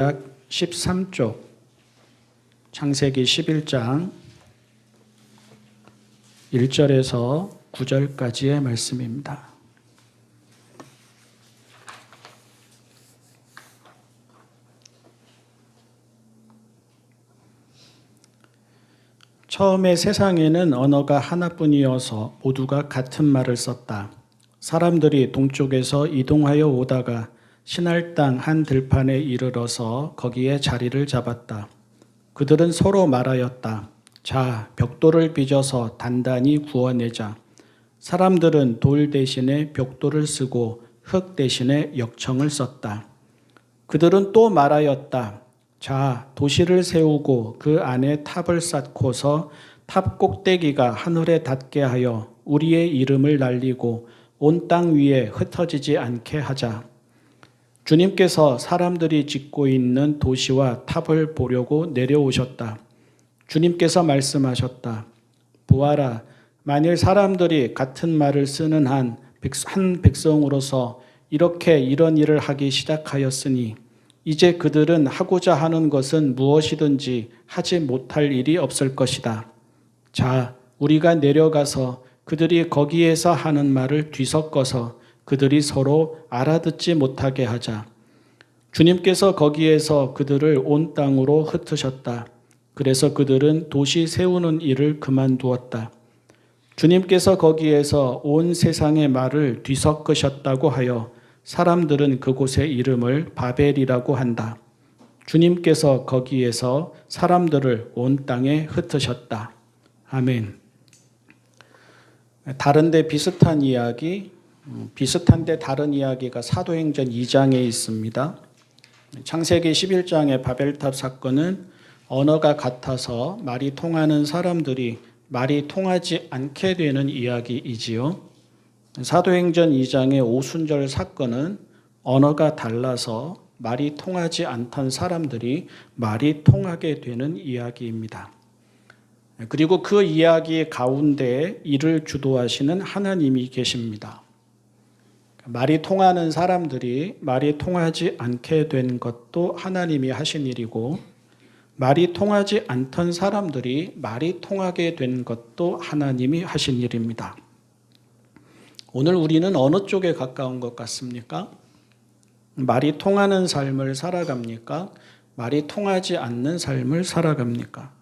13쪽 창세기 11장 1절에서 9절까지의 말씀입니다. 처음에 세상에는 언어가 하나뿐이어서 모두가 같은 말을 썼다. 사람들이 동쪽에서 이동하여 오다가 시날 땅 한 들판에 이르러서 거기에 자리를 잡았다. 그들은 서로 말하였다. 자, 벽돌을 빚어서 단단히 구워내자. 사람들은 돌 대신에 벽돌을 쓰고 흙 대신에 역청을 썼다. 그들은 또 말하였다. 자, 도시를 세우고 그 안에 탑을 쌓고서 탑 꼭대기가 하늘에 닿게 하여 우리의 이름을 날리고 온 땅 위에 흩어지지 않게 하자. 주님께서 사람들이 짓고 있는 도시와 탑을 보려고 내려오셨다. 주님께서 말씀하셨다. 보아라, 만일 사람들이 같은 말을 쓰는 한 백성으로서 이렇게 이런 일을 하기 시작하였으니 이제 그들은 하고자 하는 것은 무엇이든지 하지 못할 일이 없을 것이다. 자, 우리가 내려가서 그들이 거기에서 하는 말을 뒤섞어서 그들이 서로 알아듣지 못하게 하자. 주님께서 거기에서 그들을 온 땅으로 흩으셨다. 그래서 그들은 도시 세우는 일을 그만두었다. 주님께서 거기에서 온 세상의 말을 뒤섞으셨다고 하여 사람들은 그곳의 이름을 바벨이라고 한다. 주님께서 거기에서 사람들을 온 땅에 흩으셨다. 아멘. 다른데 비슷한 이야기, 비슷한데 다른 이야기가 사도행전 2장에 있습니다. 창세기 11장의 바벨탑 사건은 언어가 같아서 말이 통하는 사람들이 말이 통하지 않게 되는 이야기이지요. 사도행전 2장의 오순절 사건은 언어가 달라서 말이 통하지 않던 사람들이 말이 통하게 되는 이야기입니다. 그리고 그 이야기 가운데 이를 주도하시는 하나님이 계십니다. 말이 통하는 사람들이 말이 통하지 않게 된 것도 하나님이 하신 일이고 말이 통하지 않던 사람들이 말이 통하게 된 것도 하나님이 하신 일입니다. 오늘 우리는 어느 쪽에 가까운 것 같습니까? 말이 통하는 삶을 살아갑니까? 말이 통하지 않는 삶을 살아갑니까?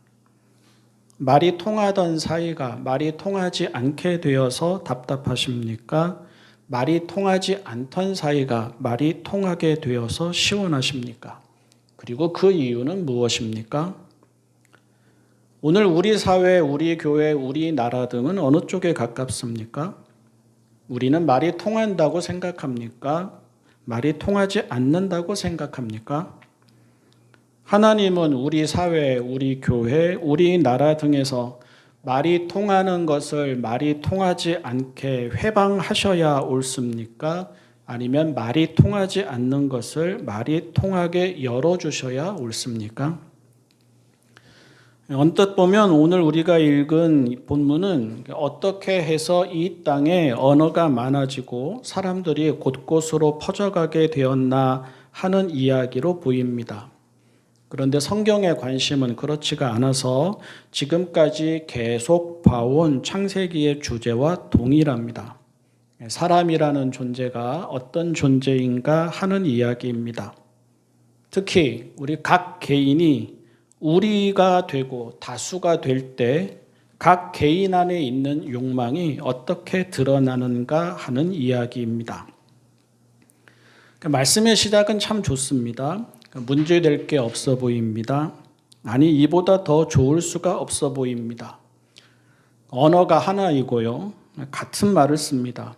말이 통하던 사이가 말이 통하지 않게 되어서 답답하십니까? 말이 통하지 않던 사이가 말이 통하게 되어서 시원하십니까? 그리고 그 이유는 무엇입니까? 오늘 우리 사회, 우리 교회, 우리 나라 등은 어느 쪽에 가깝습니까? 우리는 말이 통한다고 생각합니까? 말이 통하지 않는다고 생각합니까? 하나님은 우리 사회, 우리 교회, 우리 나라 등에서 말이 통하는 것을 말이 통하지 않게 회방하셔야 옳습니까? 아니면 말이 통하지 않는 것을 말이 통하게 열어주셔야 옳습니까? 언뜻 보면 오늘 우리가 읽은 본문은 어떻게 해서 이 땅에 언어가 많아지고 사람들이 곳곳으로 퍼져가게 되었나 하는 이야기로 보입니다. 그런데 성경의 관심은 그렇지가 않아서 지금까지 계속 봐온 창세기의 주제와 동일합니다. 사람이라는 존재가 어떤 존재인가 하는 이야기입니다. 특히 우리 각 개인이 우리가 되고 다수가 될 때 각 개인 안에 있는 욕망이 어떻게 드러나는가 하는 이야기입니다. 말씀의 시작은 참 좋습니다. 문제될 게 없어 보입니다. 아니, 이보다 더 좋을 수가 없어 보입니다. 언어가 하나이고요. 같은 말을 씁니다.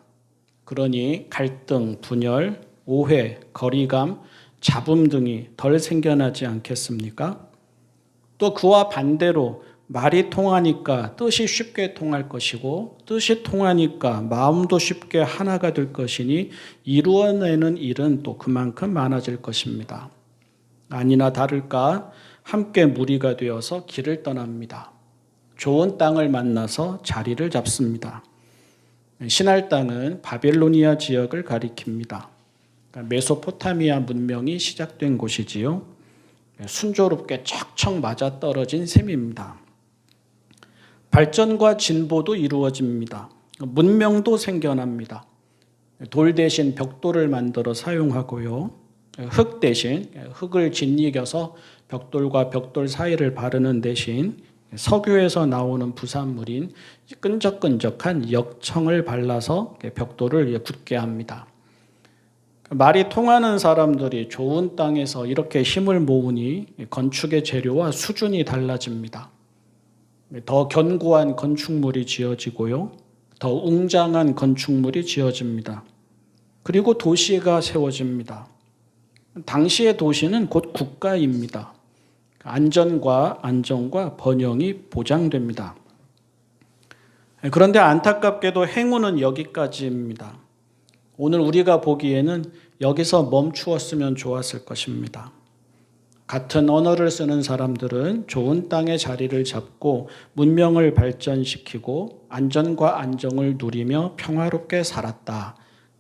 그러니 갈등, 분열, 오해, 거리감, 잡음 등이 덜 생겨나지 않겠습니까? 또 그와 반대로 말이 통하니까 뜻이 쉽게 통할 것이고 뜻이 통하니까 마음도 쉽게 하나가 될 것이니 이루어내는 일은 또 그만큼 많아질 것입니다. 아니나 다를까 함께 무리가 되어서 길을 떠납니다. 좋은 땅을 만나서 자리를 잡습니다. 시날 땅은 바벨로니아 지역을 가리킵니다. 메소포타미아 문명이 시작된 곳이지요. 순조롭게 척척 맞아떨어진 셈입니다. 발전과 진보도 이루어집니다. 문명도 생겨납니다. 돌 대신 벽돌을 만들어 사용하고요. 흙 대신 흙을 짓이겨서 벽돌과 벽돌 사이를 바르는 대신 석유에서 나오는 부산물인 끈적끈적한 역청을 발라서 벽돌을 굳게 합니다. 말이 통하는 사람들이 좋은 땅에서 이렇게 힘을 모으니 건축의 재료와 수준이 달라집니다. 더 견고한 건축물이 지어지고요. 더 웅장한 건축물이 지어집니다. 그리고 도시가 세워집니다. 당시의 도시는 곧 국가입니다. 안전과 안정과 번영이 보장됩니다. 그런데 안타깝게도 행운은 여기까지입니다. 오늘 우리가 보기에는 여기서 멈추었으면 좋았을 것입니다. 같은 언어를 쓰는 사람들은 좋은 땅의 자리를 잡고 문명을 발전시키고 안전과 안정을 누리며 평화롭게 살았다.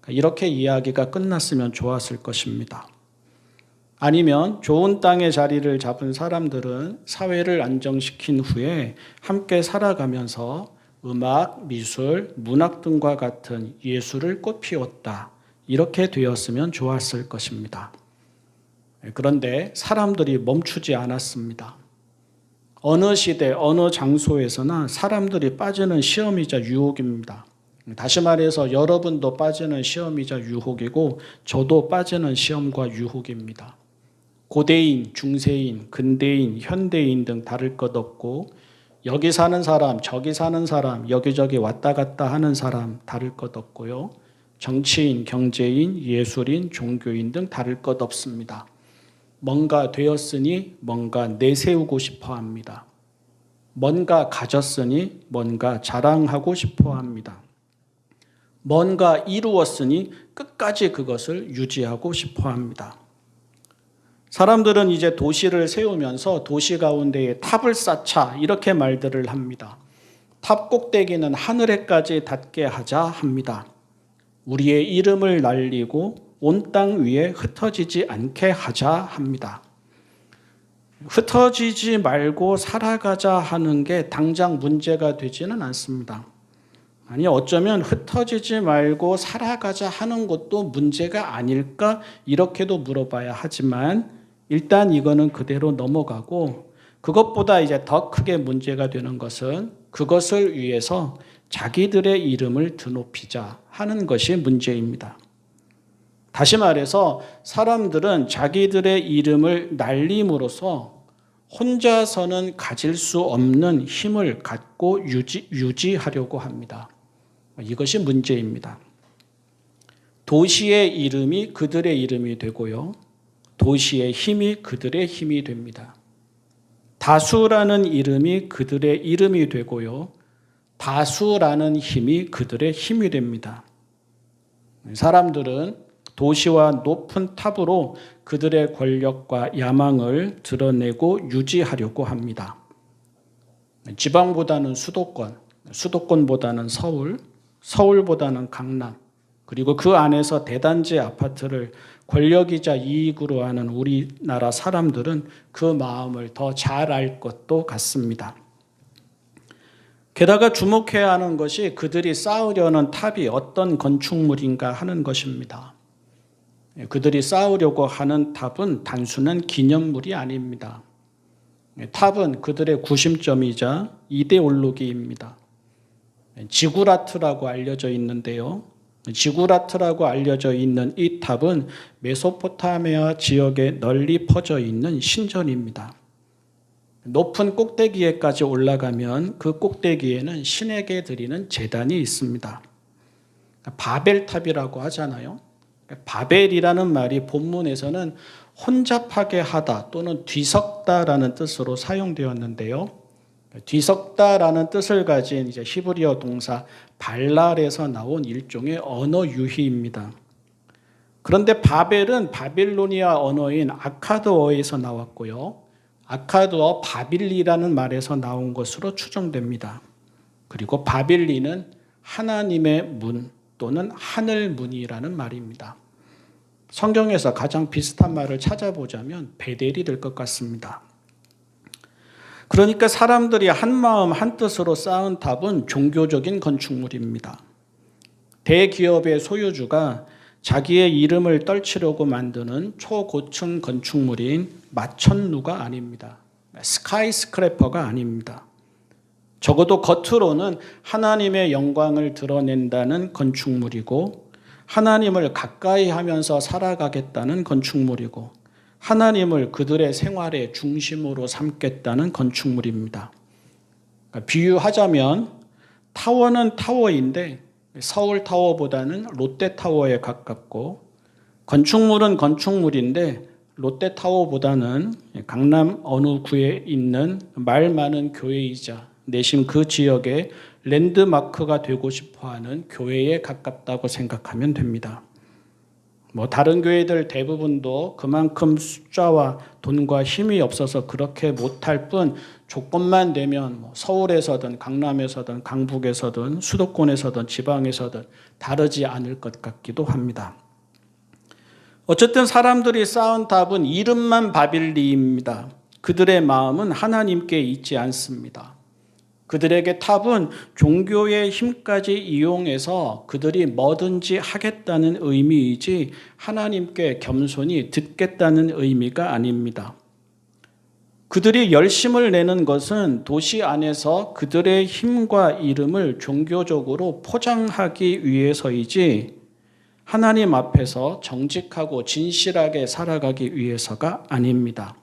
이렇게 이야기가 끝났으면 좋았을 것입니다. 아니면 좋은 땅의 자리를 잡은 사람들은 사회를 안정시킨 후에 함께 살아가면서 음악, 미술, 문학 등과 같은 예술을 꽃피웠다. 이렇게 되었으면 좋았을 것입니다. 그런데 사람들이 멈추지 않았습니다. 어느 시대, 어느 장소에서나 사람들이 빠지는 시험이자 유혹입니다. 다시 말해서 여러분도 빠지는 시험이자 유혹이고 저도 빠지는 시험과 유혹입니다. 고대인, 중세인, 근대인, 현대인 등 다를 것 없고 여기 사는 사람, 저기 사는 사람, 여기저기 왔다 갔다 하는 사람 다를 것 없고요. 정치인, 경제인, 예술인, 종교인 등 다를 것 없습니다. 뭔가 되었으니 뭔가 내세우고 싶어 합니다. 뭔가 가졌으니 뭔가 자랑하고 싶어 합니다. 뭔가 이루었으니 끝까지 그것을 유지하고 싶어 합니다. 사람들은 이제 도시를 세우면서 도시 가운데에 탑을 쌓자 이렇게 말들을 합니다. 탑 꼭대기는 하늘에까지 닿게 하자 합니다. 우리의 이름을 날리고 온 땅 위에 흩어지지 않게 하자 합니다. 흩어지지 말고 살아가자 하는 게 당장 문제가 되지는 않습니다. 아니 어쩌면 흩어지지 말고 살아가자 하는 것도 문제가 아닐까 이렇게도 물어봐야 하지만 일단 이거는 그대로 넘어가고 그것보다 이제 더 크게 문제가 되는 것은 그것을 위해서 자기들의 이름을 드높이자 하는 것이 문제입니다. 다시 말해서 사람들은 자기들의 이름을 날림으로써 혼자서는 가질 수 없는 힘을 갖고 유지하려고 합니다. 이것이 문제입니다. 도시의 이름이 그들의 이름이 되고요. 도시의 힘이 그들의 힘이 됩니다. 다수라는 이름이 그들의 이름이 되고요. 다수라는 힘이 그들의 힘이 됩니다. 사람들은 도시와 높은 탑으로 그들의 권력과 야망을 드러내고 유지하려고 합니다. 지방보다는 수도권, 수도권보다는 서울, 서울보다는 강남, 그리고 그 안에서 대단지 아파트를 권력이자 이익으로 하는 우리나라 사람들은 그 마음을 더 잘 알 것도 같습니다. 게다가 주목해야 하는 것이 그들이 쌓으려는 탑이 어떤 건축물인가 하는 것입니다. 그들이 쌓으려고 하는 탑은 단순한 기념물이 아닙니다. 탑은 그들의 구심점이자 이데올로기입니다. 지구라트라고 알려져 있는데요. 지구라트라고 알려져 있는 이 탑은 메소포타미아 지역에 널리 퍼져 있는 신전입니다. 높은 꼭대기에까지 올라가면 그 꼭대기에는 신에게 드리는 제단이 있습니다. 바벨탑이라고 하잖아요. 바벨이라는 말이 본문에서는 혼잡하게 하다 또는 뒤섞다라는 뜻으로 사용되었는데요. 뒤섞다라는 뜻을 가진 이제 히브리어 동사 발랄에서 나온 일종의 언어 유희입니다. 그런데 바벨은 바빌로니아 언어인 아카드어에서 나왔고요. 아카드어 바빌리라는 말에서 나온 것으로 추정됩니다. 그리고 바빌리는 하나님의 문 또는 하늘 문이라는 말입니다. 성경에서 가장 비슷한 말을 찾아보자면 베델이 될 것 같습니다. 그러니까 사람들이 한 마음 한 뜻으로 쌓은 탑은 종교적인 건축물입니다. 대기업의 소유주가 자기의 이름을 떨치려고 만드는 초고층 건축물인 마천루가 아닙니다. 스카이스크래퍼가 아닙니다. 적어도 겉으로는 하나님의 영광을 드러낸다는 건축물이고 하나님을 가까이 하면서 살아가겠다는 건축물이고 하나님을 그들의 생활의 중심으로 삼겠다는 건축물입니다. 그러니까 비유하자면 타워는 타워인데 서울타워보다는 롯데타워에 가깝고 건축물은 건축물인데 롯데타워보다는 강남 어느 구에 있는 말 많은 교회이자 내심 그 지역의 랜드마크가 되고 싶어하는 교회에 가깝다고 생각하면 됩니다. 다른 교회들 대부분도 그만큼 숫자와 돈과 힘이 없어서 그렇게 못할 뿐 조건만 되면 서울에서든 강남에서든 강북에서든 수도권에서든 지방에서든 다르지 않을 것 같기도 합니다. 어쨌든 사람들이 쌓은 탑은 이름만 바빌리입니다. 그들의 마음은 하나님께 있지 않습니다. 그들에게 탑은 종교의 힘까지 이용해서 그들이 뭐든지 하겠다는 의미이지 하나님께 겸손히 듣겠다는 의미가 아닙니다. 그들이 열심을 내는 것은 도시 안에서 그들의 힘과 이름을 종교적으로 포장하기 위해서이지 하나님 앞에서 정직하고 진실하게 살아가기 위해서가 아닙니다.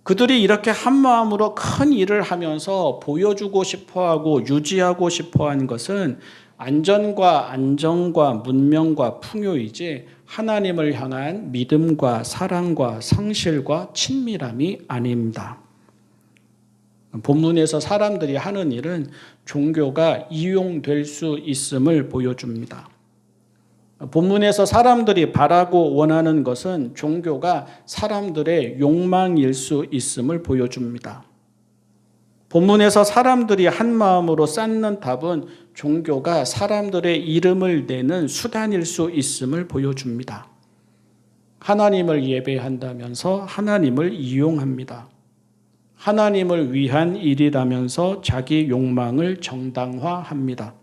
그들이 이렇게 한 마음으로 큰 일을 하면서 보여주고 싶어하고 유지하고 싶어하는 것은 안전과 안정과 문명과 풍요이지 하나님을 향한 믿음과 사랑과 성실과 친밀함이 아닙니다. 본문에서 사람들이 하는 일은 종교가 이용될 수 있음을 보여줍니다. 본문에서 사람들이 바라고 원하는 것은 종교가 사람들의 욕망일 수 있음을 보여줍니다. 본문에서 사람들이 한 마음으로 쌓는 탑은 종교가 사람들의 이름을 내는 수단일 수 있음을 보여줍니다. 하나님을 예배한다면서 하나님을 이용합니다. 하나님을 위한 일이라면서 자기 욕망을 정당화합니다.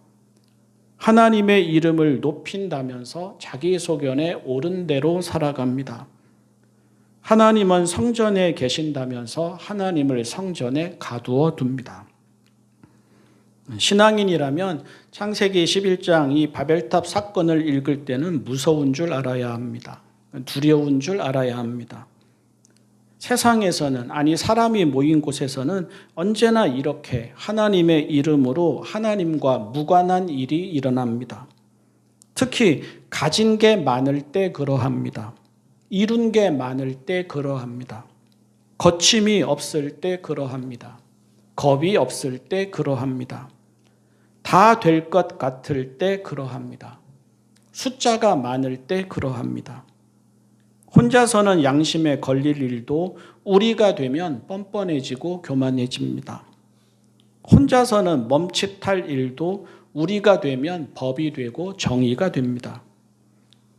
하나님의 이름을 높인다면서 자기 소견에 옳은 대로 살아갑니다. 하나님은 성전에 계신다면서 하나님을 성전에 가두어 둡니다. 신앙인이라면 창세기 11장 이 바벨탑 사건을 읽을 때는 무서운 줄 알아야 합니다. 두려운 줄 알아야 합니다. 세상에서는, 아니 사람이 모인 곳에서는 언제나 이렇게 하나님의 이름으로 하나님과 무관한 일이 일어납니다. 특히 가진 게 많을 때 그러합니다. 이룬 게 많을 때 그러합니다. 거침이 없을 때 그러합니다. 겁이 없을 때 그러합니다. 다 될 것 같을 때 그러합니다. 숫자가 많을 때 그러합니다. 혼자서는 양심에 걸릴 일도 우리가 되면 뻔뻔해지고 교만해집니다. 혼자서는 멈칫할 일도 우리가 되면 법이 되고 정의가 됩니다.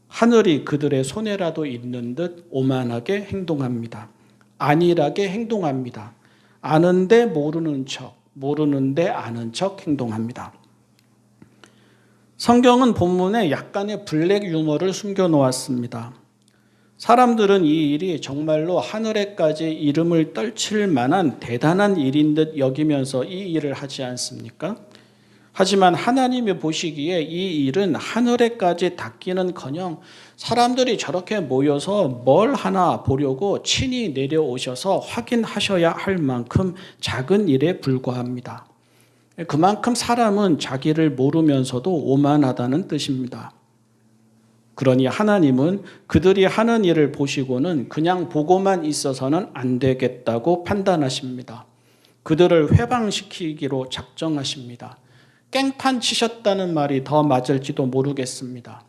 하늘이 그들의 손에라도 있는 듯 오만하게 행동합니다. 안일하게 행동합니다. 아는데 모르는 척, 모르는데 아는 척 행동합니다. 성경은 본문에 약간의 블랙 유머를 숨겨놓았습니다. 사람들은 이 일이 정말로 하늘에까지 이름을 떨칠 만한 대단한 일인 듯 여기면서 이 일을 하지 않습니까? 하지만 하나님이 보시기에 이 일은 하늘에까지 닿기는커녕 사람들이 저렇게 모여서 뭘 하나 보려고 친히 내려오셔서 확인하셔야 할 만큼 작은 일에 불과합니다. 그만큼 사람은 자기를 모르면서도 오만하다는 뜻입니다. 그러니 하나님은 그들이 하는 일을 보시고는 그냥 보고만 있어서는 안 되겠다고 판단하십니다. 그들을 회방시키기로 작정하십니다. 깽판 치셨다는 말이 더 맞을지도 모르겠습니다.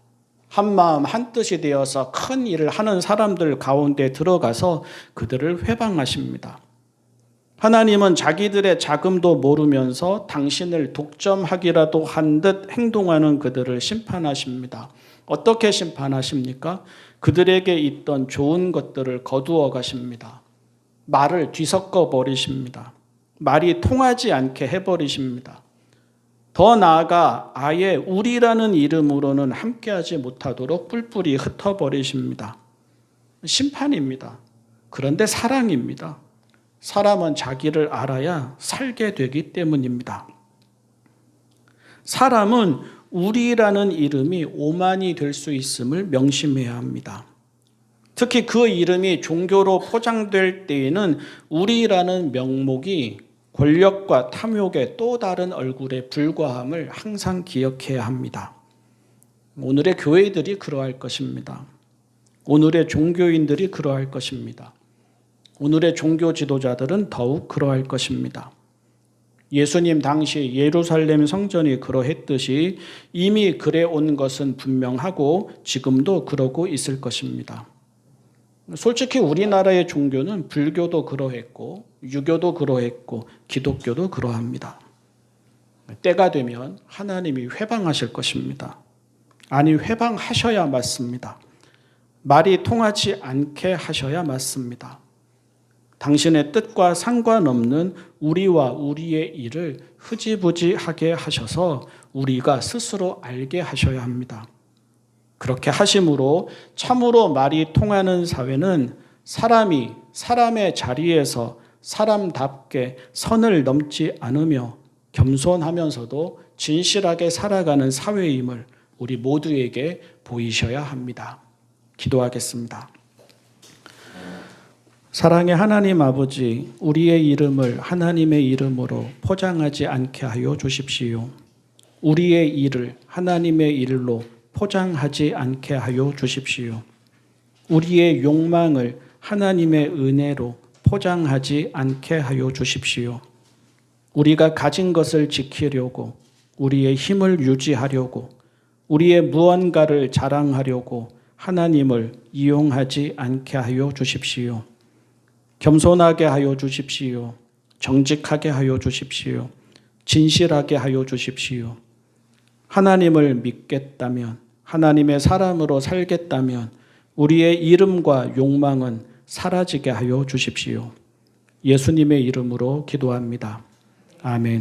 한 마음 한 뜻이 되어서 큰 일을 하는 사람들 가운데 들어가서 그들을 회방하십니다. 하나님은 자기들의 자금도 모르면서 당신을 독점하기라도 한 듯 행동하는 그들을 심판하십니다. 어떻게 심판하십니까? 그들에게 있던 좋은 것들을 거두어 가십니다. 말을 뒤섞어 버리십니다. 말이 통하지 않게 해버리십니다. 더 나아가 아예 우리라는 이름으로는 함께하지 못하도록 뿔뿔이 흩어버리십니다. 심판입니다. 그런데 사랑입니다. 사람은 자기를 알아야 살게 되기 때문입니다. 사람은 우리라는 이름이 오만이 될 수 있음을 명심해야 합니다. 특히 그 이름이 종교로 포장될 때에는 우리라는 명목이 권력과 탐욕의 또 다른 얼굴에 불과함을 항상 기억해야 합니다. 오늘의 교회들이 그러할 것입니다. 오늘의 종교인들이 그러할 것입니다. 오늘의 종교 지도자들은 더욱 그러할 것입니다. 예수님 당시 예루살렘 성전이 그러했듯이 이미 그래 온 것은 분명하고 지금도 그러고 있을 것입니다. 솔직히 우리나라의 종교는 불교도 그러했고 유교도 그러했고 기독교도 그러합니다. 때가 되면 하나님이 회방하실 것입니다. 아니, 회방하셔야 맞습니다. 말이 통하지 않게 하셔야 맞습니다. 당신의 뜻과 상관없는 우리와 우리의 일을 흐지부지하게 하셔서 우리가 스스로 알게 하셔야 합니다. 그렇게 하심으로 참으로 말이 통하는 사회는 사람이 사람의 자리에서 사람답게 선을 넘지 않으며 겸손하면서도 진실하게 살아가는 사회임을 우리 모두에게 보이셔야 합니다. 기도하겠습니다. 사랑의 하나님 아버지, 우리의 이름을 하나님의 이름으로 포장하지 않게 하여 주십시오. 우리의 일을 하나님의 일로 포장하지 않게 하여 주십시오. 우리의 욕망을 하나님의 은혜로 포장하지 않게 하여 주십시오. 우리가 가진 것을 지키려고, 우리의 힘을 유지하려고, 우리의 무언가를 자랑하려고 하나님을 이용하지 않게 하여 주십시오. 겸손하게 하여 주십시오. 정직하게 하여 주십시오. 진실하게 하여 주십시오. 하나님을 믿겠다면, 하나님의 사람으로 살겠다면 우리의 이름과 욕망은 사라지게 하여 주십시오. 예수님의 이름으로 기도합니다. 아멘.